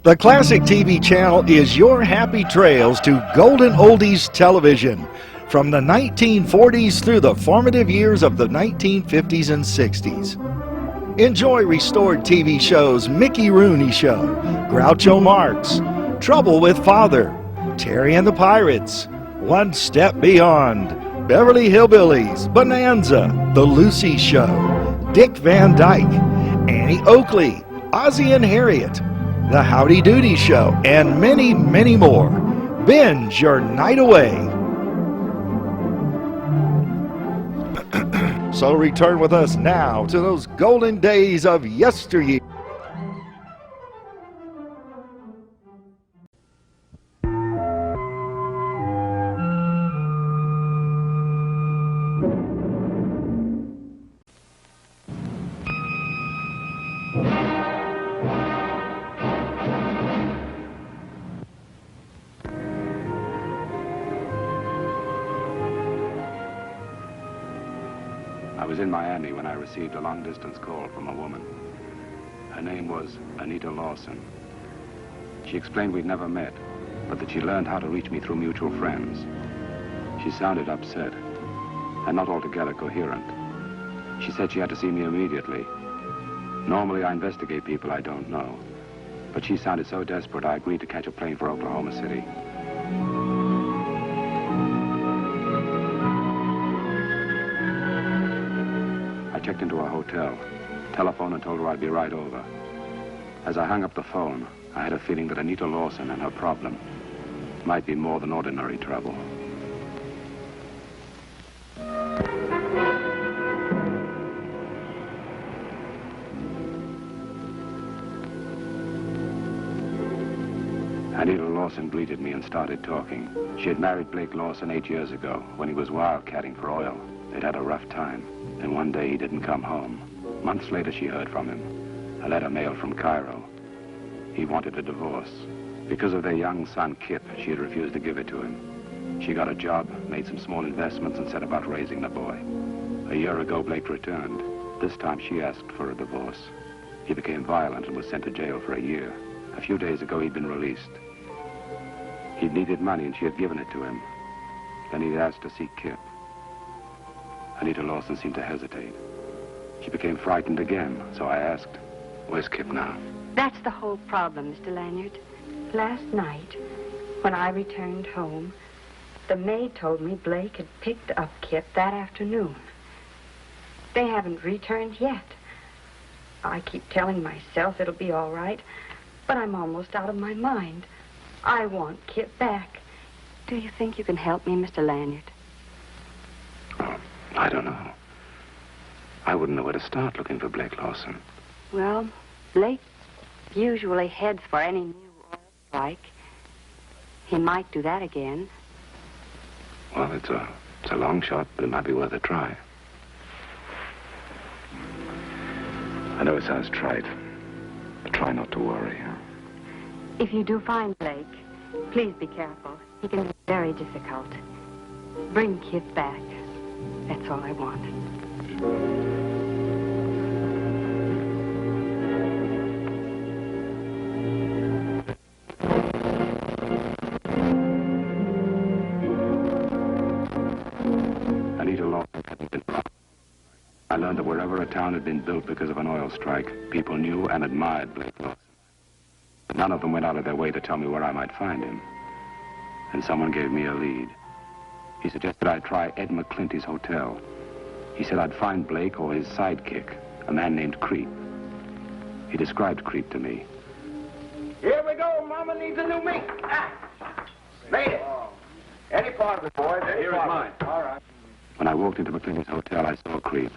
The Classic TV channel is your happy trails to golden oldies television from the 1940s through the formative years of the 1950s and 60s. Enjoy restored TV shows Mickey Rooney Show, Groucho Marx, Trouble with Father, Terry and the Pirates, One Step Beyond, Beverly Hillbillies, Bonanza, The Lucy Show, Dick Van Dyke, Annie Oakley, Ozzie and Harriet, The Howdy Doody Show, and many, many more. Binge your night away. So return with us now to those golden days of yesteryear. I was in Miami when I received a long-distance call from a woman. Her name was Anita Lawson. She explained we'd never met, but that she learned how to reach me through mutual friends. She sounded upset and not altogether coherent. She said she had to see me immediately. Normally, I investigate people I don't know, but she sounded so desperate I agreed to catch a plane for Oklahoma City. I checked into a hotel, telephoned and told her I'd be right over. As I hung up the phone, I had a feeling that Anita Lawson and her problem might be more than ordinary trouble. Anita Lawson greeted me and started talking. She had married Blake Lawson 8 years ago when he was wildcatting for oil. They'd had a rough time, and one day he didn't come home. Months later, she heard from him. A letter mailed from Cairo. He wanted a divorce. Because of their young son, Kip, she had refused to give it to him. She got a job, made some small investments, and set about raising the boy. A year ago, Blake returned. This time, she asked for a divorce. He became violent and was sent to jail for a year. A few days ago, he'd been released. He'd needed money, and she had given it to him. Then he'd asked to see Kip. Anita Lawson seemed to hesitate. She became frightened again, so I asked, "Where's Kip now?" That's the whole problem, Mr. Lanyard. Last night, when I returned home, the maid told me Blake had picked up Kip that afternoon. They haven't returned yet. I keep telling myself it'll be all right, but I'm almost out of my mind. I want Kip back. Do you think you can help me, Mr. Lanyard? Oh, I don't know. I wouldn't know where to start looking for Blake Lawson. Well, Blake usually heads for any new oil strike. He might do that again. Well, it's a long shot, but it might be worth a try. I know it sounds trite, but try not to worry. If you do find Blake, please be careful. He can be very difficult. Bring Kip back. That's all I want. Anita Lawson hadn't been wrong. I learned that wherever a town had been built because of an oil strike, people knew and admired Blake Lawson. But none of them went out of their way to tell me where I might find him. And someone gave me a lead. He suggested I try Ed McClinty's hotel. He said I'd find Blake or his sidekick, a man named Creep. He described Creep to me. Here we go. Mama needs a new mink. Ah, made it. Any part of it, boys. Here is mine. All right. When I walked into McClinty's hotel, I saw Creep,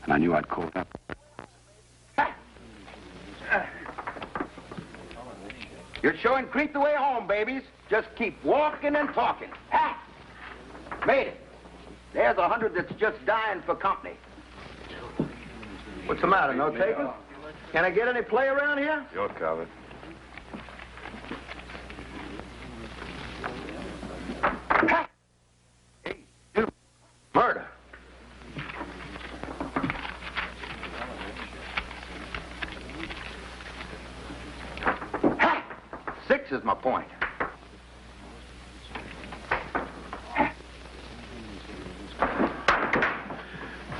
and I knew I'd caught up. You're showing Creep the way home, babies. Just keep walking and talking. Ha! Made it. There's 100 that's just dying for company. What's the matter, no taking? Can I get any play around here? You're covered. Ha! Hey, you. Murder. is my point.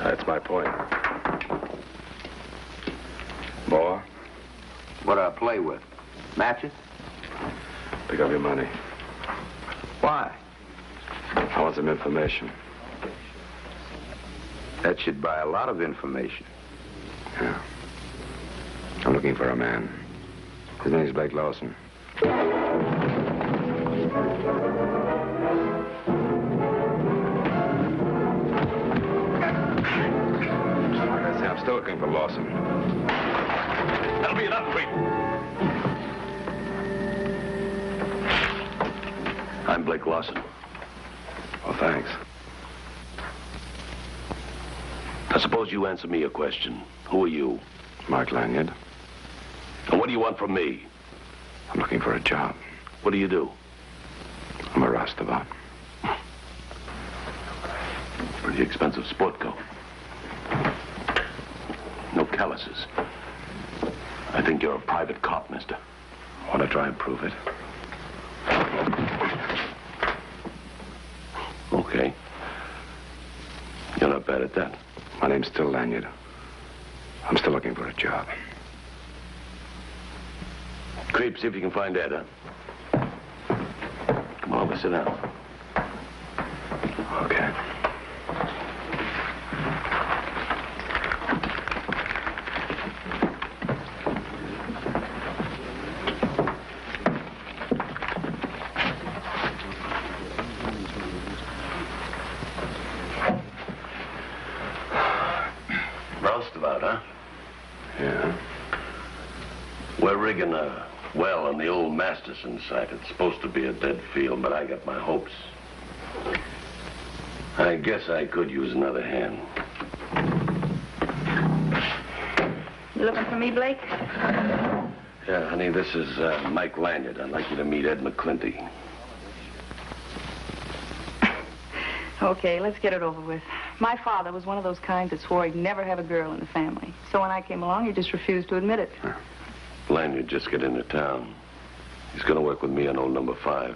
That's my point. More? What do I play with? Matches? Pick up your money. Why? I want some information. That should buy a lot of information. Yeah. I'm looking for a man. His name's Blake Lawson. I'm still looking for Lawson. That'll be enough, Creep. I'm Blake Lawson. Well, thanks. I suppose you answer me a question. Who are you? Mark Lanyard. And what do you want from me? I'm looking for a job. What do you do? I'm a roustabout. Pretty expensive sport coat. No calluses. I think you're a private cop, mister. Want to try and prove it? Okay. You're not bad at that. My name's still Lanyard. I'm still looking for a job. Creep, see if you can find Ed, huh? Come on, let's sit down. Okay. Roustabout, huh? Yeah. We're rigging a well on the old Masterson site. It's supposed to be a dead field, but I got my hopes. I guess I could use another hand. You looking for me, Blake? Yeah, honey, this is Mike Lanyard. I'd like you to meet Ed McClinty. Okay, let's get it over with. My father was one of those kinds that swore he'd never have a girl in the family. So when I came along, he just refused to admit it. Lanyard just got into town. He's going to work with me on old number 5.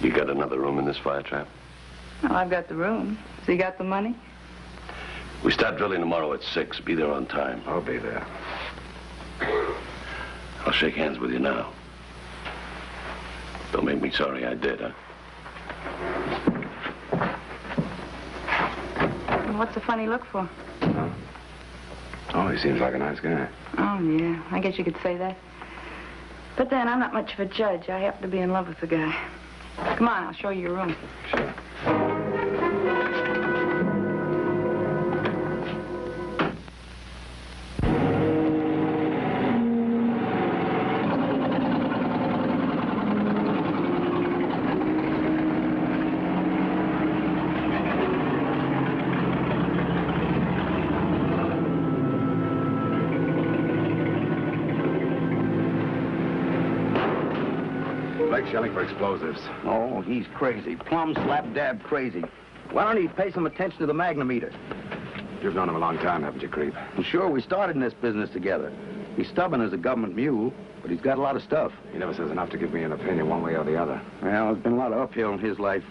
You got another room in this fire trap? Well, I've got the room. So you got the money? We start drilling tomorrow at 6. Be there on time. I'll be there. I'll shake hands with you now. Don't make me sorry I did, huh? What's the funny look for? Oh, he seems like a nice guy. Oh, yeah. I guess you could say that. But then, I'm not much of a judge. I happen to be in love with the guy. Come on, I'll show you your room. Sure. Blake's shelling for explosives. Oh, he's crazy. Plumb slap-dab crazy. Why don't he pay some attention to the magnometer? You've known him a long time, haven't you, Creep? Well, sure, we started in this business together. He's stubborn as a government mule, but he's got a lot of stuff. He never says enough to give me an opinion one way or the other. Well, there's been a lot of uphill in his life.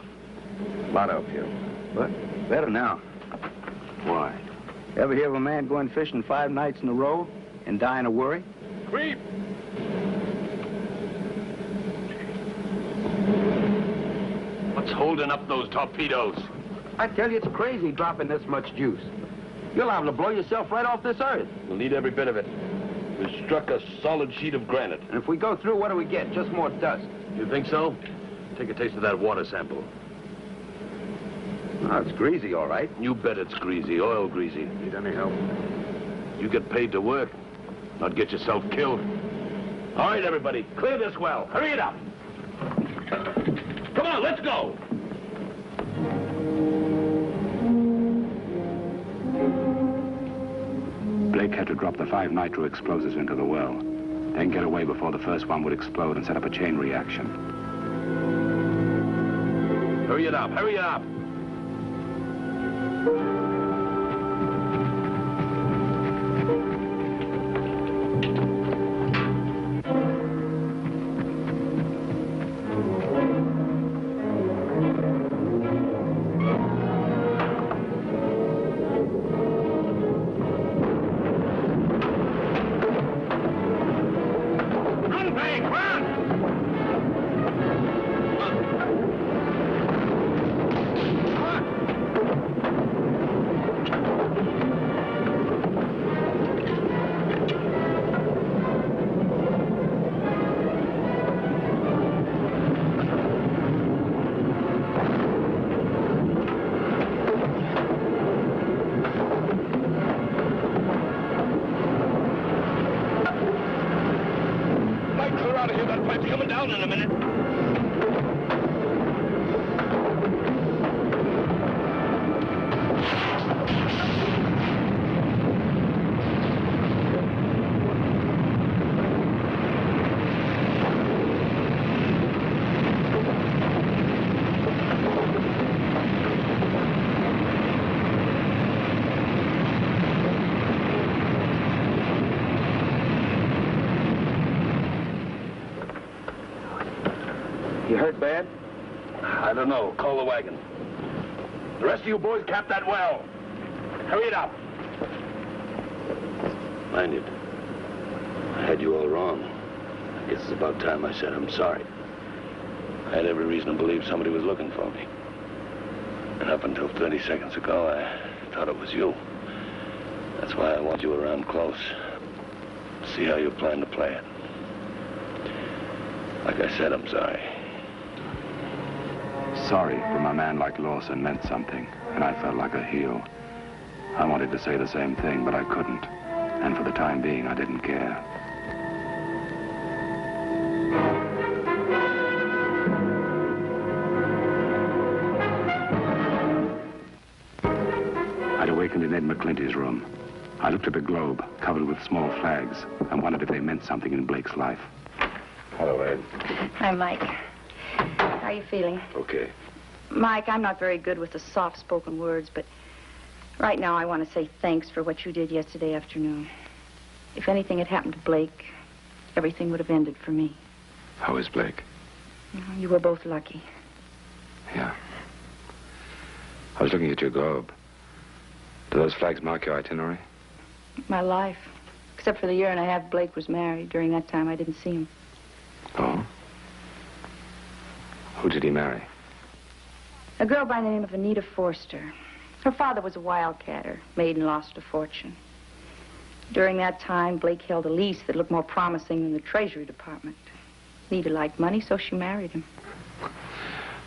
A lot of uphill. But better now. Why? Ever hear of a man going fishing 5 nights in a row and dying of worry? Creep! What's holding up those torpedoes? I tell you, it's crazy dropping this much juice. You're liable to blow yourself right off this earth. We'll need every bit of it. We struck a solid sheet of granite. And if we go through, what do we get? Just more dust. You think so? Take a taste of that water sample. Oh, it's greasy, all right. You bet it's greasy, oil greasy. Need any help? You get paid to work, not get yourself killed. All right, everybody, clear this well. Hurry it up. Come on, let's go. Blake had to drop the 5 nitro explosives into the well, then get away before the first one would explode and set up a chain reaction. Hurry it up, hurry it up. out of here. That pipe's coming down in a minute. You hurt bad? I don't know. Call the wagon. The rest of you boys cap that well. Hurry it up. Lanyard, I had you all wrong. I guess it's about time I said I'm sorry. I had every reason to believe somebody was looking for me. And up until 30 seconds ago, I thought it was you. That's why I want you around close. See how you plan to play it. Like I said, I'm sorry. Sorry from a man like Lawson meant something, and I felt like a heel. I wanted to say the same thing, but I couldn't. And for the time being, I didn't care. I'd awakened in Ed McClinty's room. I looked at the globe, covered with small flags, and wondered if they meant something in Blake's life. Hello, Ed. Hi, Mike. How are you feeling? Okay. Mike, I'm not very good with the soft-spoken words, but right now I want to say thanks for what you did yesterday afternoon. If anything had happened to Blake, everything would have ended for me. How is Blake? You were both lucky. Yeah. I was looking at your globe. Do those flags mark your itinerary? My life. Except for the year and a half Blake was married. During that time, I didn't see him. Oh? Who did he marry? A girl by the name of Anita Forster. Her father was a wildcatter, made and lost a fortune. During that time, Blake held a lease that looked more promising than the Treasury Department. Anita liked money, so she married him.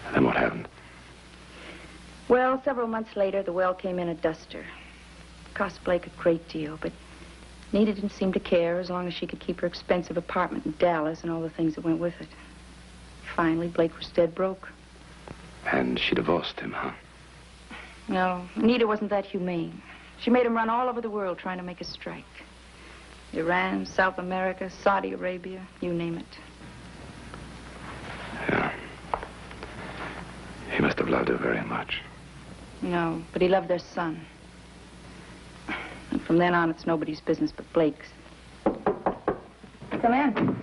And then what happened? Well, several months later, the well came in a duster. It cost Blake a great deal, but Anita didn't seem to care as long as she could keep her expensive apartment in Dallas and all the things that went with it. Finally, Blake was dead broke. And she divorced him, huh? No, Anita wasn't that humane. She made him run all over the world trying to make a strike. Iran, South America, Saudi Arabia, you name it. Yeah. He must have loved her very much. No, but he loved their son. And from then on, it's nobody's business but Blake's. Come in.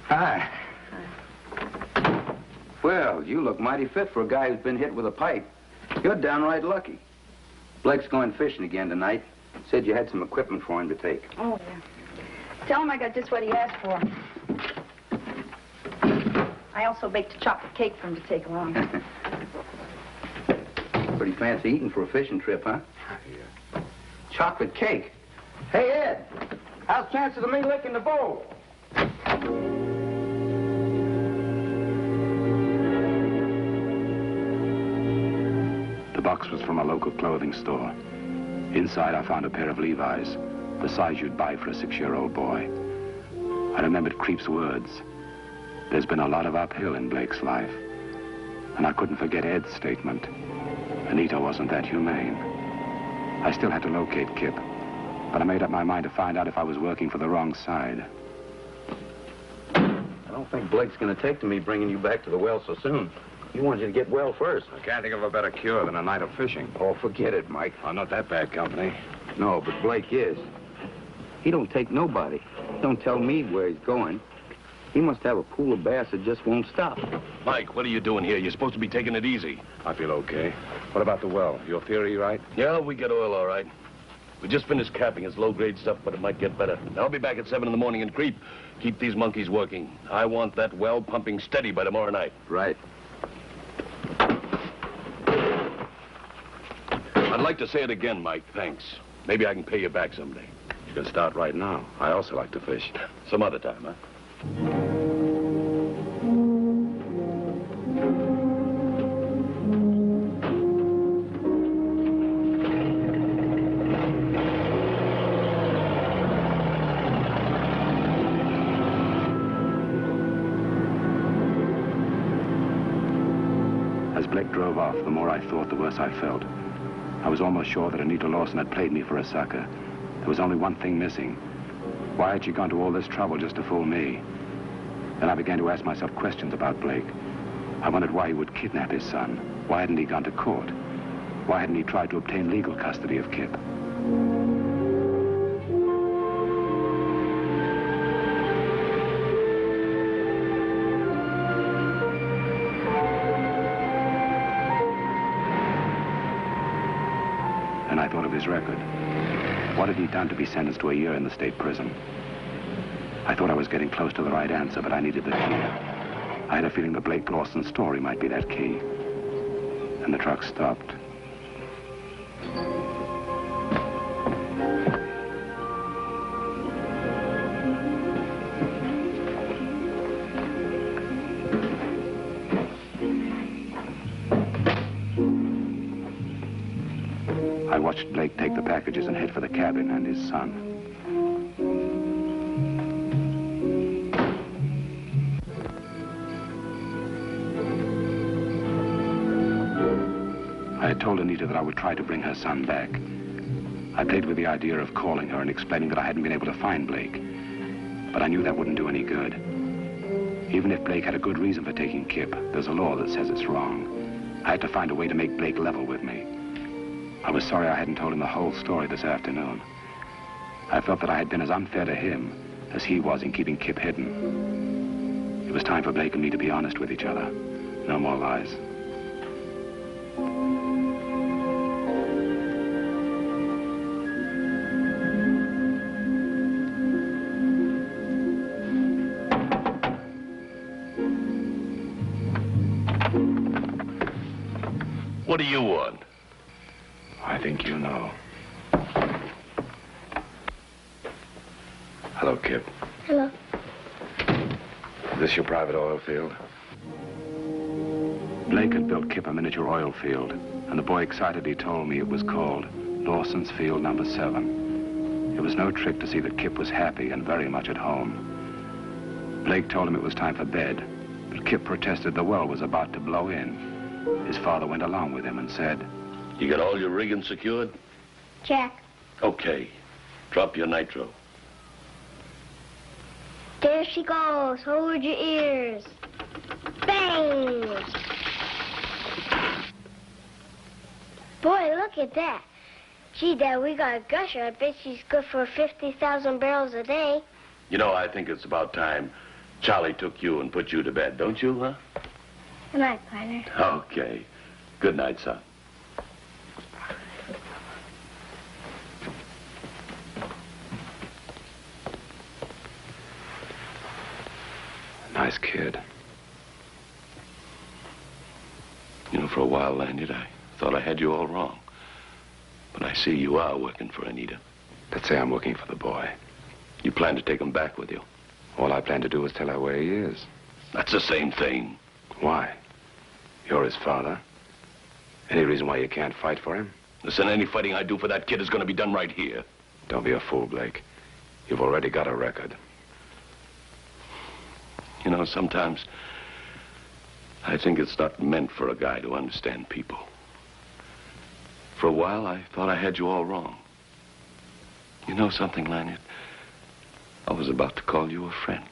Hi. Well, you look mighty fit for a guy who's been hit with a pipe. You're downright lucky. Blake's going fishing again tonight. Said you had some equipment for him to take. Oh, yeah. Tell him I got just what he asked for. I also baked a chocolate cake for him to take along. Pretty fancy eating for a fishing trip, huh? Yeah. Chocolate cake. Hey, Ed, how's the chances of me licking the bowl? The box was from a local clothing store. Inside, I found a pair of Levi's, the size you'd buy for a 6-year-old boy. I remembered Creep's words. There's been a lot of uphill in Blake's life. And I couldn't forget Ed's statement. Anita wasn't that humane. I still had to locate Kip, but I made up my mind to find out if I was working for the wrong side. I don't think Blake's going to take to me bringing you back to the well so soon. He wants you to get well first. I can't think of a better cure than a night of fishing. Oh, forget it, Mike. Oh, not that bad company. No, but Blake is. He don't take nobody. He don't tell me where he's going. He must have a pool of bass that just won't stop. Mike, what are you doing here? You're supposed to be taking it easy. I feel okay. What about the well? Your theory right? Yeah, we get oil all right. We just finished capping. It's low-grade stuff, but it might get better. I'll be back at 7 in the morning and Creep. Keep these monkeys working. I want that well pumping steady by tomorrow night. Right. I'd like to say it again, Mike. Thanks. Maybe I can pay you back someday. You can start right now. I also like to fish. Some other time, huh? Blake drove off. The more I thought, the worse I felt. I was almost sure that Anita Lawson had played me for a sucker. There was only one thing missing. Why had she gone to all this trouble just to fool me? Then I began to ask myself questions about Blake. I wondered why he would kidnap his son. Why hadn't he gone to court? Why hadn't he tried to obtain legal custody of Kip? And I thought of his record. What had he done to be sentenced to a year in the state prison? I thought I was getting close to the right answer, but I needed the key. I had a feeling that Blake Lawson's story might be that key. And the truck stopped. I watched Blake take the packages and head for the cabin and his son. I had told Anita that I would try to bring her son back. I played with the idea of calling her and explaining that I hadn't been able to find Blake. But I knew that wouldn't do any good. Even if Blake had a good reason for taking Kip, there's a law that says it's wrong. I had to find a way to make Blake level with me. I was sorry I hadn't told him the whole story this afternoon. I felt that I had been as unfair to him as he was in keeping Kip hidden. It was time for Blake and me to be honest with each other. No more lies. What do you want? I think you know. Hello, Kip. Hello. Is this your private oil field? Blake had built Kip a miniature oil field, and the boy excitedly told me it was called Lawson's Field Number 7. It was no trick to see that Kip was happy and very much at home. Blake told him it was time for bed, but Kip protested the well was about to blow in. His father went along with him and said, You got all your rigging secured? Jack. Okay. Drop your nitro. There she goes. Hold your ears. Bang! Boy, look at that. Gee, Dad, we got a gusher. I bet she's good for 50,000 barrels a day. You know, I think it's about time Charlie took you and put you to bed, don't you, huh? Good night, partner. Okay. Good night, son. Nice kid. You know, for a while, Lanyard, I thought I had you all wrong. But I see you are working for Anita. Let's say I'm working for the boy. You plan to take him back with you. All I plan to do is tell her where he is. That's the same thing. Why? You're his father. Any reason why you can't fight for him? Listen, any fighting I do for that kid is going to be done right here. Don't be a fool, Blake. You've already got a record. You know, sometimes I think it's not meant for a guy to understand people. For a while, I thought I had you all wrong. You know something, Lanyard? I was about to call you a friend.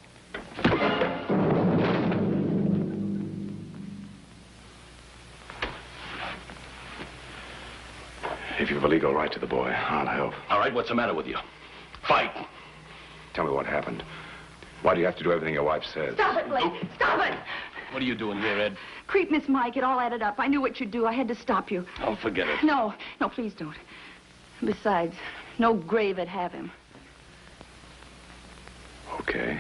If you've a legal right to the boy, I'll help. All right, what's the matter with you? Fight! Tell me what happened. Why do you have to do everything your wife says? Stop it, Blake. Stop it. What are you doing here, Ed? Creep, Miss Mike, it all added up. I knew what you'd do. I had to stop you. Oh, forget it. No, please don't. Besides, no grave would have him. Okay.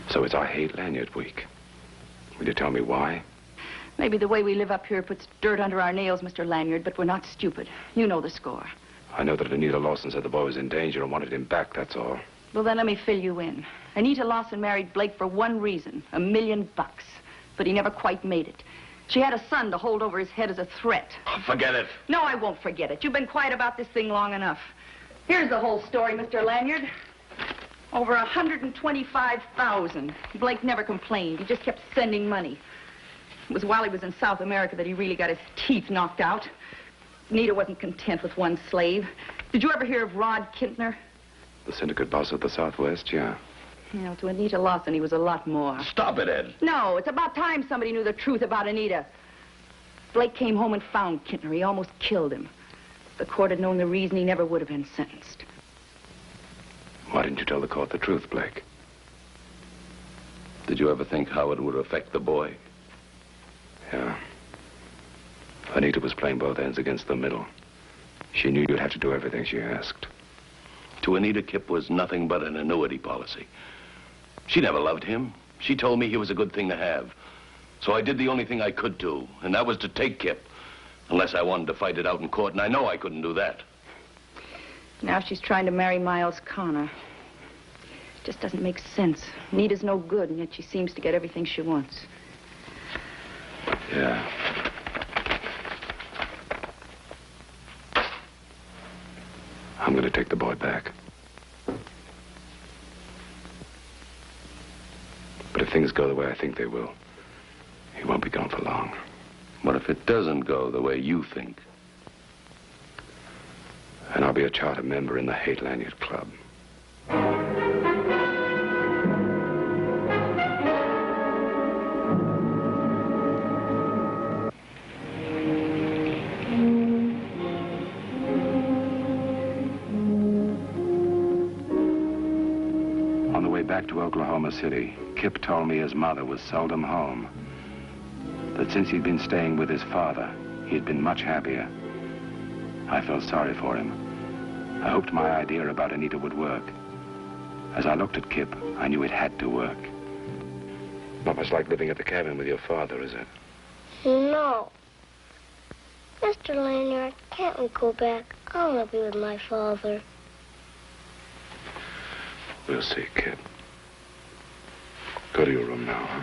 So it's I Hate Lanyard Week. Will you tell me why? Maybe the way we live up here puts dirt under our nails, Mr. Lanyard, but we're not stupid. You know the score. I know that Anita Lawson said the boy was in danger and wanted him back, that's all. Well, then let me fill you in. Anita Lawson married Blake for one reason, $1 million. But he never quite made it. She had a son to hold over his head as a threat. Oh, forget it. No, I won't forget it. You've been quiet about this thing long enough. Here's the whole story, Mr. Lanyard. Over 125,000. Blake never complained. He just kept sending money. It was while he was in South America that he really got his teeth knocked out. Anita wasn't content with one slave. Did you ever hear of Rod Kintner? The syndicate boss of the Southwest, yeah. You know, to Anita Lawson, he was a lot more. Stop it, Ed. No, it's about time somebody knew the truth about Anita. Blake came home and found Kintner. He almost killed him. If the court had known the reason, he never would have been sentenced. Why didn't you tell the court the truth, Blake? Did you ever think how it would affect the boy? Yeah. Anita was playing both ends against the middle. She knew you'd have to do everything she asked. To Anita, Kip was nothing but an annuity policy. She never loved him. She told me he was a good thing to have. So I did the only thing I could do, and that was to take Kip. Unless I wanted to fight it out in court, and I know I couldn't do that. Now she's trying to marry Miles Connor. Just doesn't make sense. Anita's no good, and yet she seems to get everything she wants. Yeah. I'm going to take the boy back. But if things go the way I think they will, he won't be gone for long. What if it doesn't go the way you think? And I'll be a charter member in the Hate Lanyard Club. On the way back to Oklahoma City, Kip told me his mother was seldom home. That since he'd been staying with his father, he'd been much happier. I felt sorry for him. I hoped my idea about Anita would work. As I looked at Kip, I knew it had to work. Not much like living at the cabin with your father, is it? No. Mr. Lanyard, can't we go back? I want to be with my father. We'll see, Kip. Go to your room now, huh?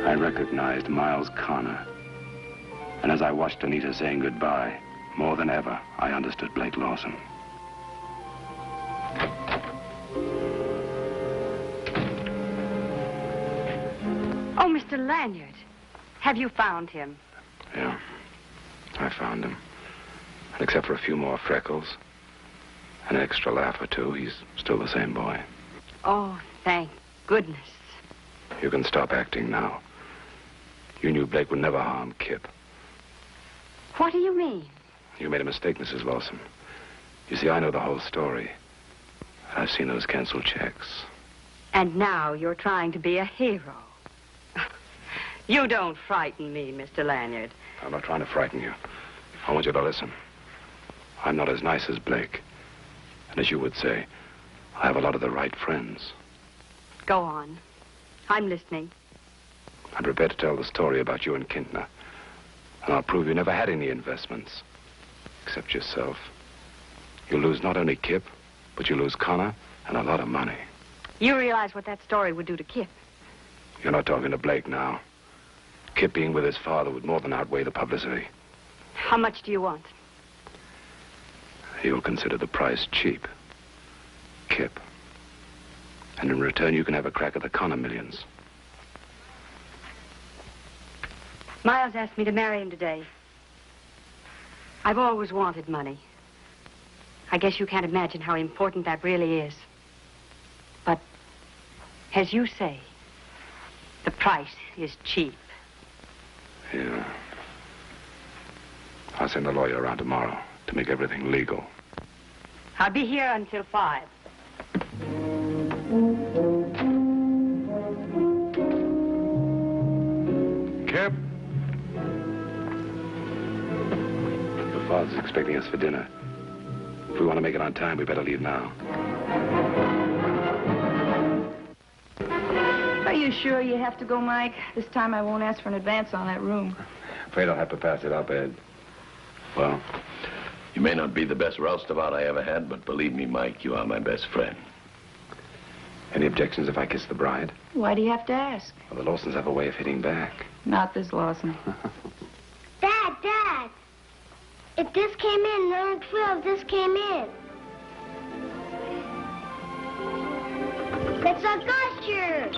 I recognized Miles Connor. And as I watched Anita saying goodbye, more than ever, I understood Blake Lawson. Oh, Mr. Lanyard, have you found him? Yeah, I found him. And except for a few more freckles, and an extra laugh or two, he's still the same boy. Oh, thank goodness. You can stop acting now. You knew Blake would never harm Kip. What do you mean? You made a mistake, Mrs. Lawson. You see, I know the whole story. And I've seen those canceled checks. And now you're trying to be a hero. You don't frighten me, Mr. Lanyard. I'm not trying to frighten you. I want you to listen. I'm not as nice as Blake. And as you would say, I have a lot of the right friends. Go on. I'm listening. I'm prepared to tell the story about you and Kintner. And I'll prove you never had any investments. Except yourself. You'll lose not only Kip, but you'll lose Connor and a lot of money. You realize what that story would do to Kip? You're not talking to Blake now. Kip being with his father would more than outweigh the publicity. How much do you want? You'll consider the price cheap. Kip. And in return, you can have a crack at the Connor millions. Miles asked me to marry him today. I've always wanted money. I guess you can't imagine how important that really is. But, as you say, the price is cheap. Yeah. I'll send the lawyer around tomorrow to make everything legal. I'll be here until 5. Kip? Your father's expecting us for dinner. If we want to make it on time, we better leave now. Are you sure you have to go, Mike? This time I won't ask for an advance on that room. Afraid I'll have to pass it up, Ed. Well, you may not be the best roustabout I ever had, but believe me, Mike, you are my best friend. Any objections if I kiss the bride? Why do you have to ask? Well, the Lawsons have a way of hitting back. Not this Lawson. Dad. If this came in, number 12, this came in. It's a gusher.